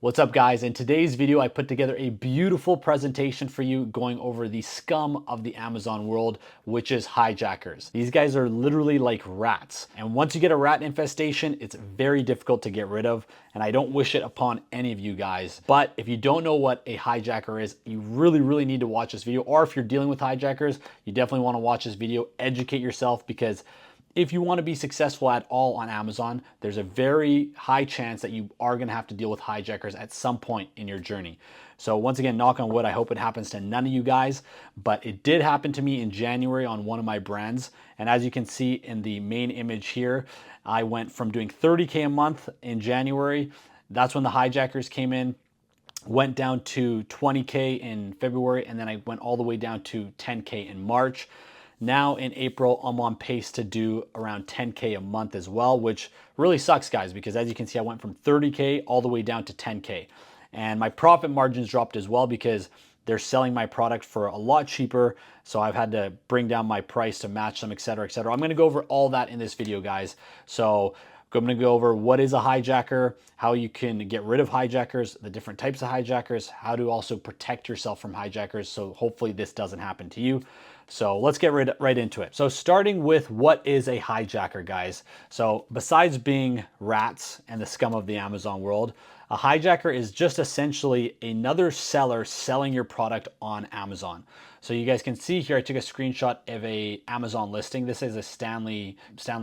What's up guys? In today's video, I put together a beautiful presentation for you going over the scum of the Amazon world, which is hijackers. These guys are literally like rats. And once you get a rat infestation, it's very difficult to get rid of. And I don't wish it upon any of you guys. But if you don't know what a hijacker is, you really need to watch this video. Or if you're dealing with hijackers, you definitely want to watch this video, educate yourself, because if you want to be successful at all on Amazon, there's a very high chance that you are going to have to deal with hijackers at some point in your journey. So once again, knock on wood, I hope it happens to none of you guys, but it did happen to me in January on one of my brands. And as you can see in the main image here, I went from doing 30K a month in January. That's when the hijackers came in. Went down to 20K in February, and then I went all the way down to 10K in March. Now in April, I'm on pace to do around 10K a month as well, which really sucks, guys, because as you can see, I went from 30K all the way down to 10K. And my profit margins dropped as well because they're selling my product for a lot cheaper. So I've had to bring down my price to match them, et cetera, et cetera. I'm gonna go over all that in this video, guys. So I'm gonna go over what is a hijacker, how you can get rid of hijackers, the different types of hijackers, how to also protect yourself from hijackers. So hopefully this doesn't happen to you. So let's get right into it. So starting with what is a hijacker, guys. So besides being rats and the scum of the Amazon world, a hijacker is just essentially another seller selling your product on Amazon. So you guys can see here, I took a screenshot of a Amazon listing. This is a Stanley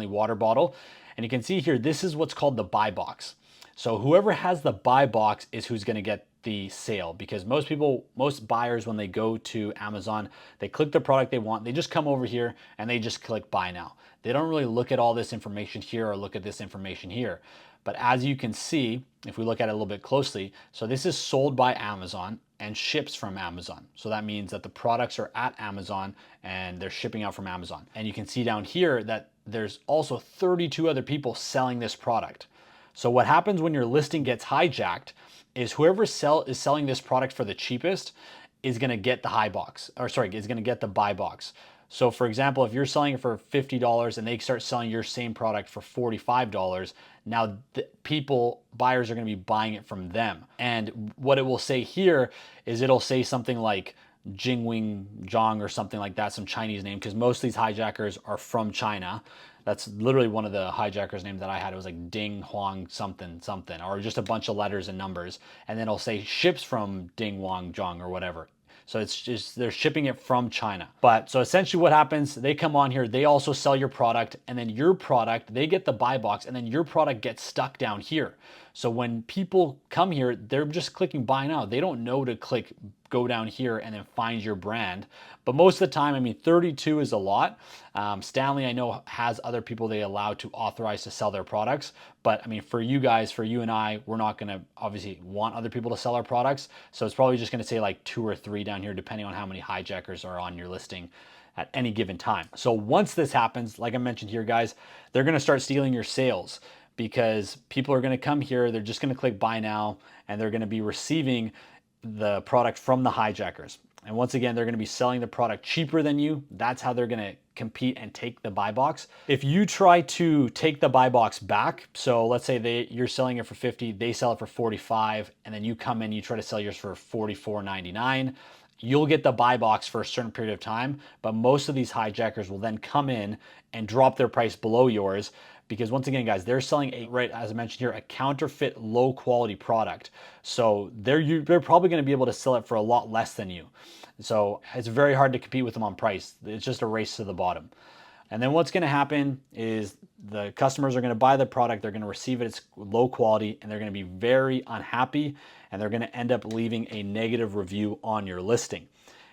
water bottle. And you can see here, this is what's called the buy box. So whoever has the buy box is who's gonna get the sale, because most buyers, when they go to Amazon, they click the product they want, they just come over here and they just click buy now. They don't really look at all this information here or look at this information here. But as you can see, if we look at it a little bit closely, so this is sold by Amazon and ships from Amazon. So that means that the products are at Amazon and they're shipping out from Amazon. And you can see down here that there's also 32 other people selling this product. So what happens when your listing gets hijacked is whoever is selling this product for the cheapest is going to get the is going to get the buy box. So for example, if you're selling it for $50 and they start selling your same product for $45, now buyers are going to be buying it from them. And what it will say here is it'll say something like Jingwing Zhang or something like that, some Chinese name, because most of these hijackers are from China. That's literally one of the hijackers' names that I had. It was like Ding Huang something, or just a bunch of letters and numbers. And then it'll say ships from Ding Huang Zhang or whatever. So it's just, they're shipping it from China. But so essentially what happens, they come on here, they also sell your product, and then your product, they get the buy box, and then your product gets stuck down here. So when people come here, they're just clicking buy now. They don't know to click go down here and then find your brand. But most of the time, I mean, 32 is a lot. Stanley, I know, has other people they allow to authorize to sell their products. But I mean, for you guys, for you and I, we're not gonna obviously want other people to sell our products. So it's probably just gonna say like 2 or 3 down here, depending on how many hijackers are on your listing at any given time. So once this happens, like I mentioned here, guys, they're gonna start stealing your sales, because people are gonna come here, they're just gonna click buy now, and they're gonna be receiving the product from the hijackers. And once again, they're gonna be selling the product cheaper than you. That's how they're gonna compete and take the buy box. If you try to take the buy box back, so let's say you're selling it for 50, they sell it for 45, and then you come in, you try to sell yours for 44.99, you'll get the buy box for a certain period of time, but most of these hijackers will then come in and drop their price below yours, because once again, guys, they're selling right, as I mentioned here, a counterfeit low quality product. So they're probably gonna be able to sell it for a lot less than you. So it's very hard to compete with them on price. It's just a race to the bottom. And then what's gonna happen is the customers are gonna buy the product, they're gonna receive it, it's low quality, and they're gonna be very unhappy, and they're gonna end up leaving a negative review on your listing.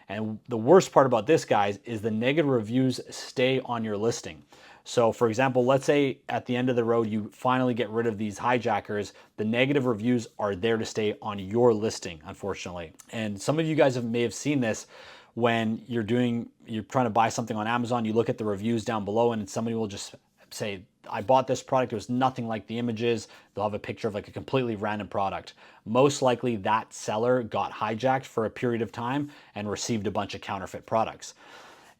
And the worst part about this, guys, is the negative reviews stay on your listing. So for example, let's say at the end of the road, you finally get rid of these hijackers, the negative reviews are there to stay on your listing, unfortunately. And some of you guys may have seen this when you're trying to buy something on Amazon, you look at the reviews down below and somebody will just say, I bought this product, it was nothing like the images. They'll have a picture of like a completely random product. Most likely that seller got hijacked for a period of time and received a bunch of counterfeit products.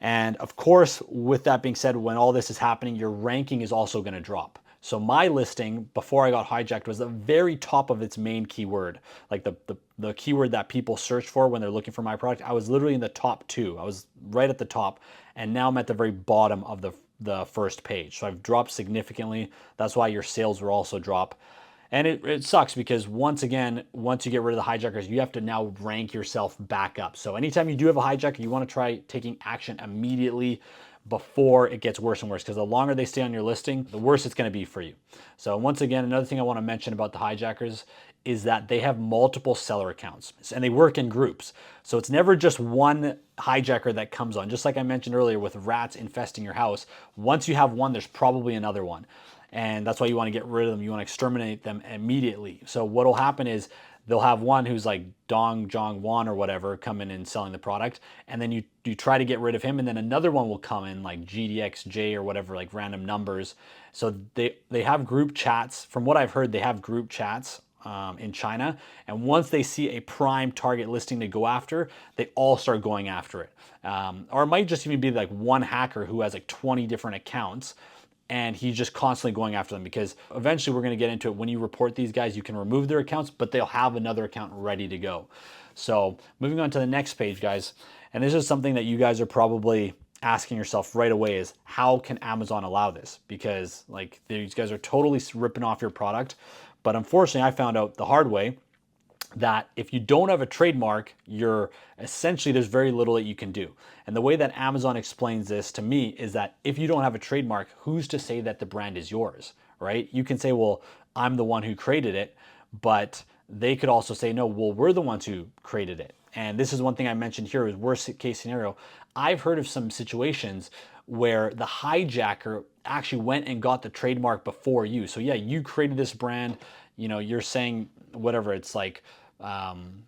And of course, with that being said, when all this is happening, your ranking is also going to drop. So my listing before I got hijacked was the very top of its main keyword, like the keyword that people search for when they're looking for my product. I was literally in the top 2. I was right at the top, and now I'm at the very bottom of the first page. So I've dropped significantly. That's why your sales will also drop. And it sucks because once again, once you get rid of the hijackers, you have to now rank yourself back up. So anytime you do have a hijacker, you want to try taking action immediately before it gets worse and worse, because the longer they stay on your listing, the worse it's going to be for you. So once again, another thing I want to mention about the hijackers is that they have multiple seller accounts and they work in groups. So it's never just one hijacker that comes on. Just like I mentioned earlier with rats infesting your house, once you have one, there's probably another one. And that's why you want to get rid of them. You want to exterminate them immediately. So what will happen is they'll have one who's like Dong Jong Wan or whatever come in and selling the product, and then you try to get rid of him, and then another one will come in like GDXJ or whatever, like random numbers. So they have group chats. From what I've heard, they have group chats in China, and once they see a prime target listing to go after, they all start going after it. Or it might just even be like one hacker who has like 20 different accounts, and he's just constantly going after them, because eventually we're going to get into it. When you report these guys, you can remove their accounts, but they'll have another account ready to go. So moving on to the next page, guys, and this is something that you guys are probably asking yourself right away, is how can Amazon allow this? Because like these guys are totally ripping off your product. But unfortunately, I found out the hard way that if you don't have a trademark, you're essentially, there's very little that you can do. And the way that Amazon explains this to me is that if you don't have a trademark, who's to say that the brand is yours, right? You can say, well, I'm the one who created it, but they could also say, no, well, we're the ones who created it. And this is one thing I mentioned here is worst case scenario. I've heard of some situations where the hijacker actually went and got the trademark before you. So yeah, you created this brand, you know, you're saying whatever, it's like,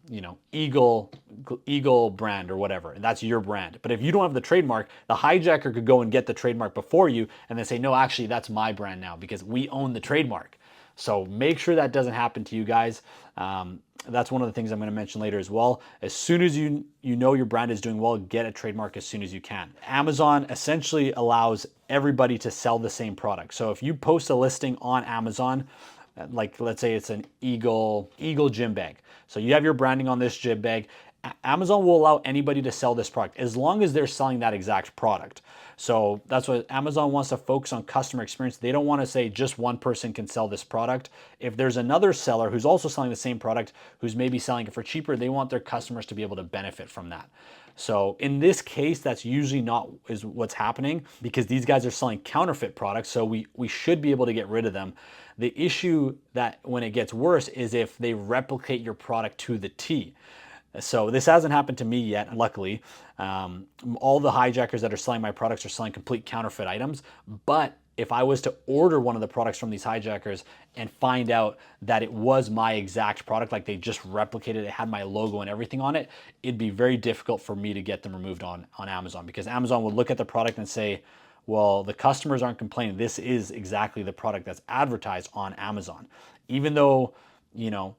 you know, Eagle brand or whatever, and that's your brand. But if you don't have the trademark, the hijacker could go and get the trademark before you and then say, no, actually that's my brand now because we own the trademark. So make sure that doesn't happen to you guys. That's one of the things I'm going to mention later as well. As soon as you know your brand is doing well, get a trademark as soon as you can. Amazon essentially allows everybody to sell the same product. So if you post a listing on Amazon, like let's say it's an Eagle gym bag. So you have your branding on this gym bag. Amazon will allow anybody to sell this product as long as they're selling that exact product. So that's what Amazon wants to focus on, customer experience. They don't want to say just one person can sell this product. If there's another seller who's also selling the same product, who's maybe selling it for cheaper, they want their customers to be able to benefit from that. So in this case, that's usually not is what's happening, because these guys are selling counterfeit products. So we should be able to get rid of them. The issue that when it gets worse is if they replicate your product to the T. So this hasn't happened to me yet, luckily. All the hijackers that are selling my products are selling complete counterfeit items. But if I was to order one of the products from these hijackers and find out that it was my exact product, like they just replicated it, had my logo and everything on it, it'd be very difficult for me to get them removed on Amazon, because Amazon would look at the product and say, well, the customers aren't complaining. This is exactly the product that's advertised on Amazon. Even though, you know,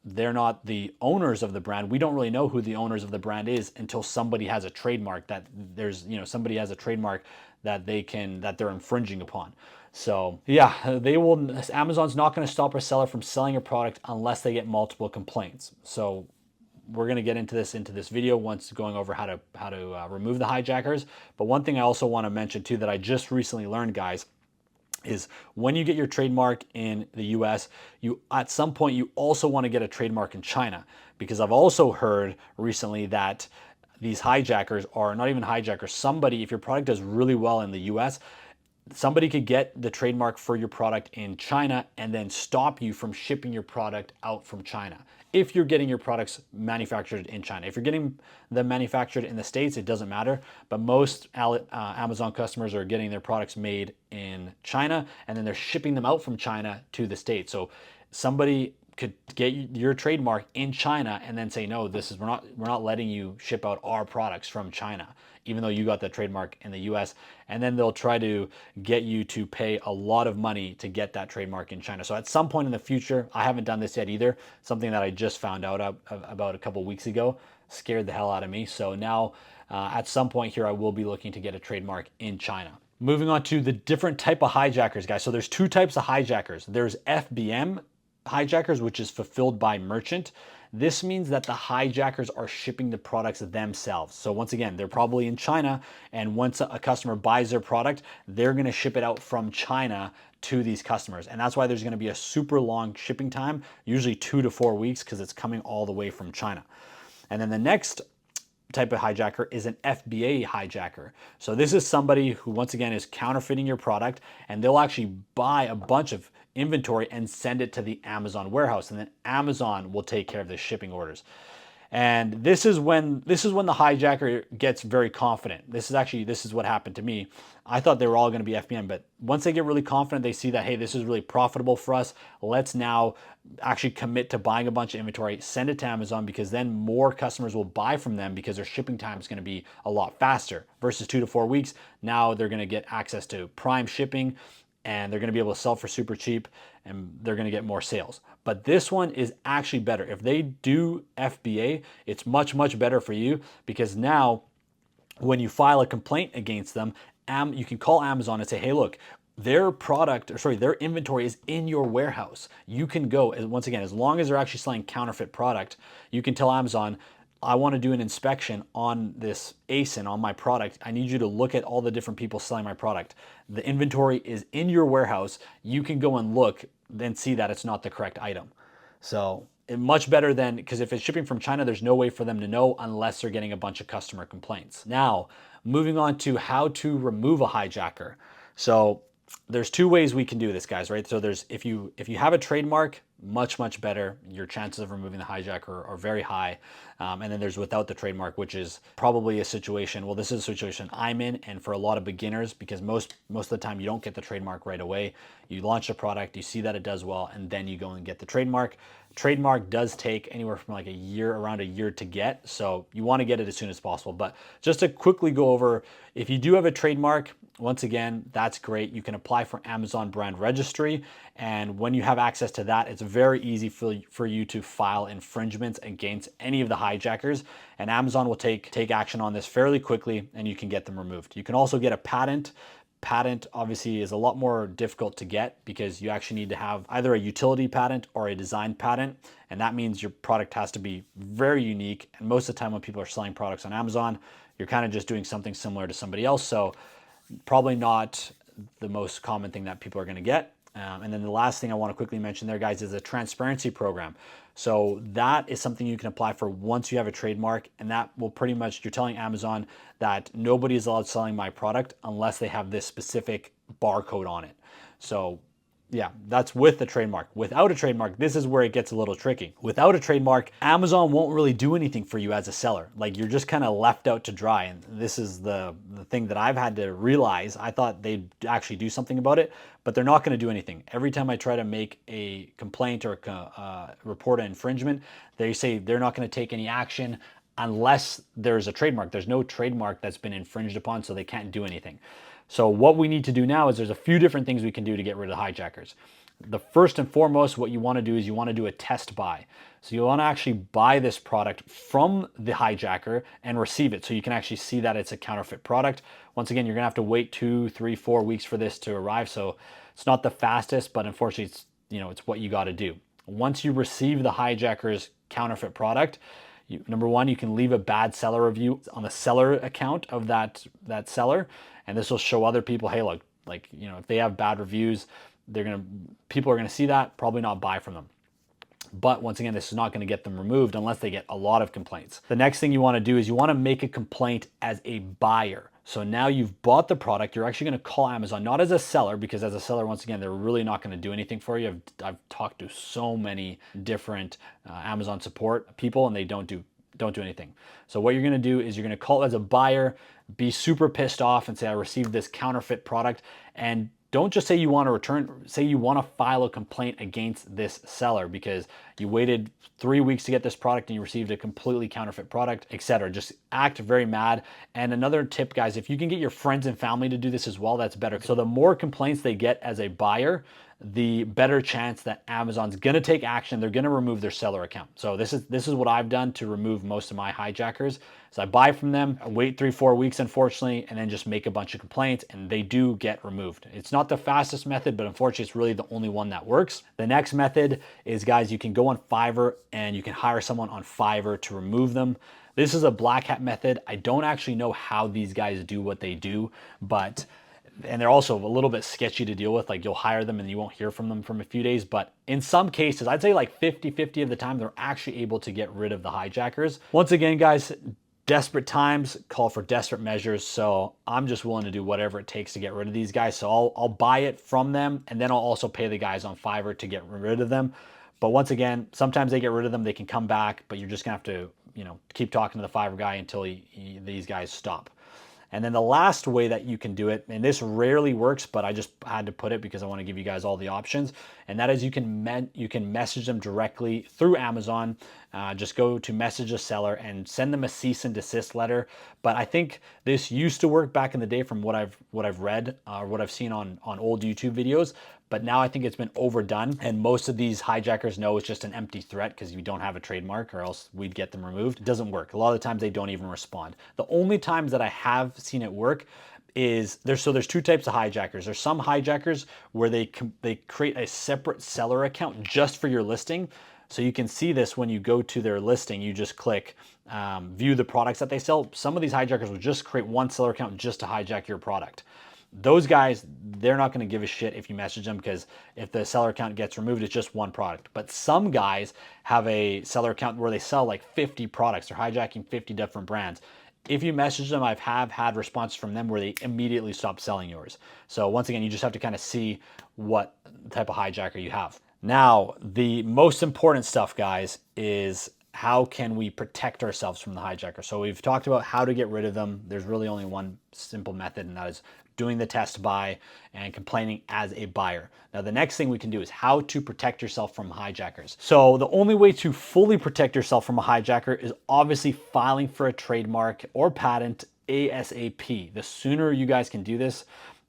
they're not the owners of the brand. We don't really know who the owners of the brand is until somebody has a trademark that there's, you know, somebody has a trademark that they're infringing upon. So yeah, Amazon's not going to stop a seller from selling a product unless they get multiple complaints. So we're going to get into this video once going over how to remove the hijackers. But one thing I also want to mention too that I just recently learned, guys, is when you get your trademark in the US, you at some point you also want to get a trademark in China, because I've also heard recently that these hijackers are not even hijackers. Somebody, if your product does really well in the US, somebody could get the trademark for your product in China and then stop you from shipping your product out from China. If you're getting your products manufactured in China. If you're getting them manufactured in the States, it doesn't matter. But most Amazon customers are getting their products made in China, and then they're shipping them out from China to the States. So somebody could get your trademark in China and then say, no, we're not letting you ship out our products from China, even though you got the trademark in the US. And then they'll try to get you to pay a lot of money to get that trademark in China. So at some point in the future, I haven't done this yet either, something that I just found out about a couple weeks ago, scared the hell out of me. So now at some point here, I will be looking to get a trademark in China. Moving on to the different type of hijackers, guys. So there's two types of hijackers. There's FBM hijackers, which is fulfilled by merchant. This means that the hijackers are shipping the products themselves. So once again, they're probably in China, and once a customer buys their product, they're gonna ship it out from China to these customers. And that's why there's gonna be a super long shipping time, usually 2 to 4 weeks, because it's coming all the way from China. And then the next type of hijacker is an FBA hijacker. So this is somebody who, once again, is counterfeiting your product, and they'll actually buy a bunch of inventory and send it to the Amazon warehouse, and then Amazon will take care of the shipping orders. And this is when the hijacker gets very confident. This is what happened to me. I thought they were all going to be FBM, but once they get really confident, they see that, hey, this is really profitable for us. Let's now actually commit to buying a bunch of inventory, send it to Amazon, because then more customers will buy from them because their shipping time is going to be a lot faster versus 2 to 4 weeks. Now they're going to get access to prime shipping, and they're going to be able to sell for super cheap, and they're going to get more sales. But this one is actually better. If they do FBA, it's much, much better for you, because now when you file a complaint against them, you can call Amazon and say, hey, look, their inventory is in your warehouse. You can go, once again, as long as they're actually selling counterfeit product, you can tell Amazon, I want to do an inspection on this ASIN, on my product. I need you to look at all the different people selling my product. The inventory is in your warehouse. You can go and look, then see that it's not the correct item. So much better than, because if it's shipping from China, there's no way for them to know unless they're getting a bunch of customer complaints. Now, moving on to how to remove a hijacker. So there's two ways we can do this, guys, right? So there's, if you have a trademark, much, much better. Your chances of removing the hijacker are very high. And then there's without the trademark, which is probably a situation, well, this is a situation I'm in, and for a lot of beginners, because most of the time you don't get the trademark right away. You launch a product, you see that it does well, and then you go and get the trademark. Trademark does take anywhere from like around a year to get, so you want to get it as soon as possible. But just to quickly go over, if you do have a trademark, once again, that's great. You can apply for Amazon brand registry, and when you have access to that, it's very easy for you to file infringements against any of the hijackers, and Amazon will take action on this fairly quickly, and you can get them removed. You can also get a patent. Patent obviously is a lot more difficult to get, because you actually need to have either a utility patent or a design patent, and that means your product has to be very unique. And most of the time when people are selling products on Amazon, you're kind of just doing something similar to somebody else, so probably not the most common thing that people are going to get. And then the last thing I want to quickly mention there, guys, is a transparency program. So that is something you can apply for once you have a trademark, and that will pretty much, you're telling Amazon that nobody is allowed selling my product unless they have this specific barcode on it. So yeah, that's with the trademark. Without a trademark, this is where it gets a little tricky. Without a trademark, Amazon won't really do anything for you as a seller. Like, you're just kind of left out to dry. And this is the thing that I've had to realize. I thought they'd actually do something about it, but they're not going to do anything. Every time I try to make a complaint or report an infringement, they say they're not going to take any action unless there's a trademark. There's no trademark that's been infringed upon, so they can't do anything. So what we need to do now is there's a few different things we can do to get rid of the hijackers. The first and foremost, what you want to do is you want to do a test buy. So you want to actually buy this product from the hijacker and receive it, so you can actually see that it's a counterfeit product. Once again, you're going to have to wait 2, 3, 4 weeks for this to arrive. So it's not the fastest, but unfortunately, it's what you got to do. Once you receive the hijacker's counterfeit product, number one, you can leave a bad seller review on the seller account of that seller, and this will show other people, hey, look, if they have bad reviews, people are gonna see that, probably not buy from them. But once again, this is not gonna get them removed unless they get a lot of complaints. The next thing you wanna do is you wanna make a complaint as a buyer. So now you've bought the product, you're actually gonna call Amazon, not as a seller, because as a seller, once again, they're really not gonna do anything for you. I've talked to so many different Amazon support people, and they don't do anything. So what you're gonna do is you're gonna call as a buyer, be super pissed off and say, I received this counterfeit product, and don't just say you want to return, say you want to file a complaint against this seller, because you waited 3 weeks to get this product and you received a completely counterfeit product, etc. Just act very mad. And another tip, guys, if you can get your friends and family to do this as well, that's better. So the more complaints they get as a buyer, the better chance that Amazon's gonna take action. They're gonna remove their seller account. So this is what I've done to remove most of my hijackers. So I buy from them, I wait 3-4 weeks, unfortunately, and then just make a bunch of complaints, and they do get removed. It's not the fastest method, but unfortunately, it's really the only one that works. The next method is, guys, you can go on Fiverr and you can hire someone on Fiverr to remove them. This is a black hat method. I don't actually know how these guys do what they do, and they're also a little bit sketchy to deal with. Like, you'll hire them and you won't hear from them from a few days. But in some cases, I'd say like 50-50 of the time, they're actually able to get rid of the hijackers. Once again, guys, desperate times call for desperate measures. So I'm just willing to do whatever it takes to get rid of these guys. So I'll buy it from them, and then I'll also pay the guys on Fiverr to get rid of them. But once again, sometimes they get rid of them, they can come back, but you're just gonna have to, keep talking to the Fiverr guy until these guys stop. And then the last way that you can do it, and this rarely works, but I just had to put it because I want to give you guys all the options, and that is you can message them directly through Amazon. Just go to message a seller and send them a cease and desist letter. But I think this used to work back in the day from what I've read, or what I've seen on old YouTube videos. But now I think it's been overdone, and most of these hijackers know it's just an empty threat because you don't have a trademark, or else we'd get them removed. It doesn't work. A lot of the times they don't even respond. The only times that I have seen it work is there's two types of hijackers. There's some hijackers where they create a separate seller account just for your listing. So you can see this when you go to their listing. You just click view the products that they sell. Some of these hijackers will just create one seller account just to hijack your product. Those guys, they're not going to give a shit if you message them, because if the seller account gets removed, it's just one product. But some guys have a seller account where they sell like 50 products. They're hijacking 50 different brands. If you message them, I have had responses from them where they immediately stop selling yours. So once again, you just have to kind of see what type of hijacker you have. Now, the most important stuff, guys, is how can we protect ourselves from the hijacker? So we've talked about how to get rid of them. There's really only one simple method, and that is doing the test buy and complaining as a buyer. Now, the next thing we can do is how to protect yourself from hijackers. So the only way to fully protect yourself from a hijacker is obviously filing for a trademark or patent ASAP. The sooner you guys can do this,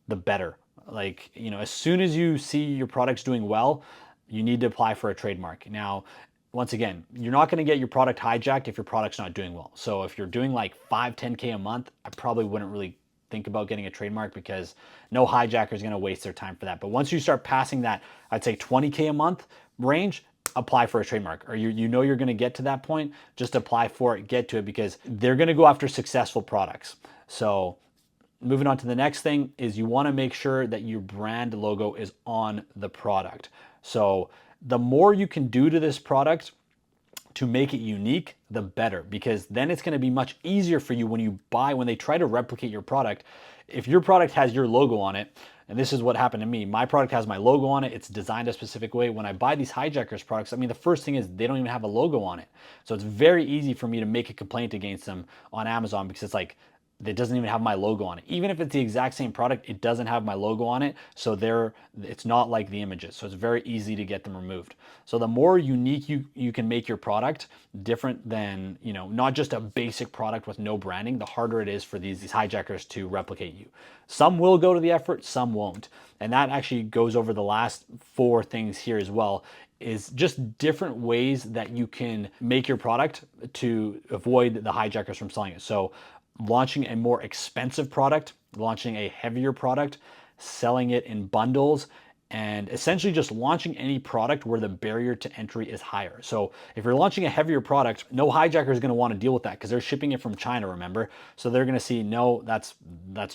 the better. Like, as soon as you see your product's doing well, you need to apply for a trademark. Now, once again, you're not going to get your product hijacked if your product's not doing well. So if you're doing like 5-10K a month, I probably wouldn't really think about getting a trademark, because no hijacker is going to waste their time for that. But once you start passing that, I'd say 20K a month range, apply for a trademark. Or you're going to get to that point, just apply for it, get to it, because they're going to go after successful products. So moving on to the next thing is you want to make sure that your brand logo is on the product. So the more you can do to this product to make it unique, the better, because then it's going to be much easier for you when they try to replicate your product. If your product has your logo on it, and this is what happened to me, my product has my logo on it, it's designed a specific way. When I buy these hijackers products, the first thing is they don't even have a logo on it. So it's very easy for me to make a complaint against them on Amazon, because it's like, it doesn't even have my logo on it. Even if it's the exact same product, it doesn't have my logo on it. So it's not like the images. So it's very easy to get them removed. So the more unique you can make your product, different than, not just a basic product with no branding, the harder it is for these hijackers to replicate you. Some will go to the effort, some won't. And that actually goes over the last 4 things here as well, is just different ways that you can make your product to avoid the hijackers from selling it. So launching a more expensive product, launching a heavier product, selling it in bundles, and essentially just launching any product where the barrier to entry is higher. So if you're launching a heavier product, no hijacker is going to want to deal with that, because they're shipping it from China, remember? So they're going to see, no, that's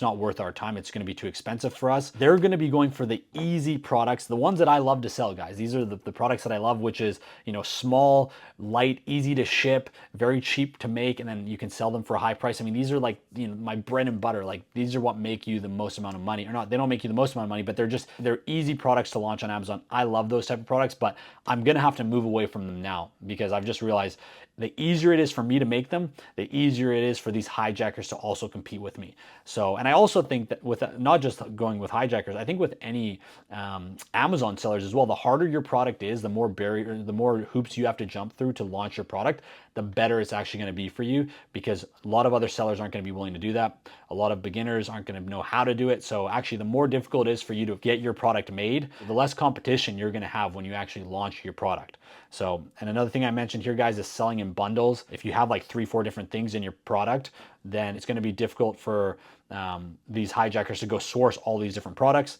not worth our time. It's going to be too expensive for us. They're going to be going for the easy products, the ones that I love to sell, guys. These are the products that I love, which is, small, light, easy to ship, very cheap to make, and then you can sell them for a high price. These are like, my bread and butter. Like, these are what make you the most amount of money, or not, they don't make you the most amount of money, but they're easy products products to launch on Amazon. I love those type of products, but I'm gonna have to move away from them now because I've just realized the easier it is for me to make them, the easier it is for these hijackers to also compete with me. So, and I also think that with not just going with hijackers, I think with any Amazon sellers as well, the harder your product is, the more the more hoops you have to jump through to launch your product, the better it's actually going to be for you, because a lot of other sellers aren't going to be willing to do that. A lot of beginners aren't going to know how to do it. So actually, the more difficult it is for you to get your product made, the less competition you're going to have when you actually launch your product. So, and another thing I mentioned here, guys, is selling in bundles. If you have like 3-4 different things in your product, then it's going to be difficult for these hijackers to go source all these different products.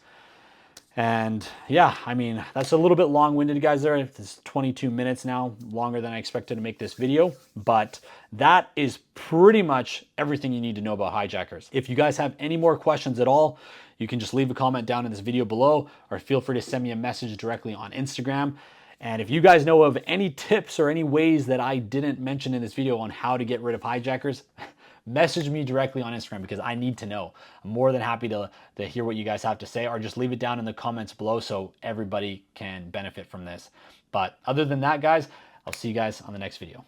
And yeah, I mean, that's a little bit long-winded, guys, there. It's 22 minutes now, longer than I expected to make this video, but that is pretty much everything you need to know about hijackers. If you guys have any more questions at all, you can just leave a comment down in this video below, or feel free to send me a message directly on Instagram. And if you guys know of any tips or any ways that I didn't mention in this video on how to get rid of hijackers, message me directly on Instagram, because I need to know. I'm more than happy to hear what you guys have to say, or just leave it down in the comments below so everybody can benefit from this. But other than that, guys, I'll see you guys on the next video.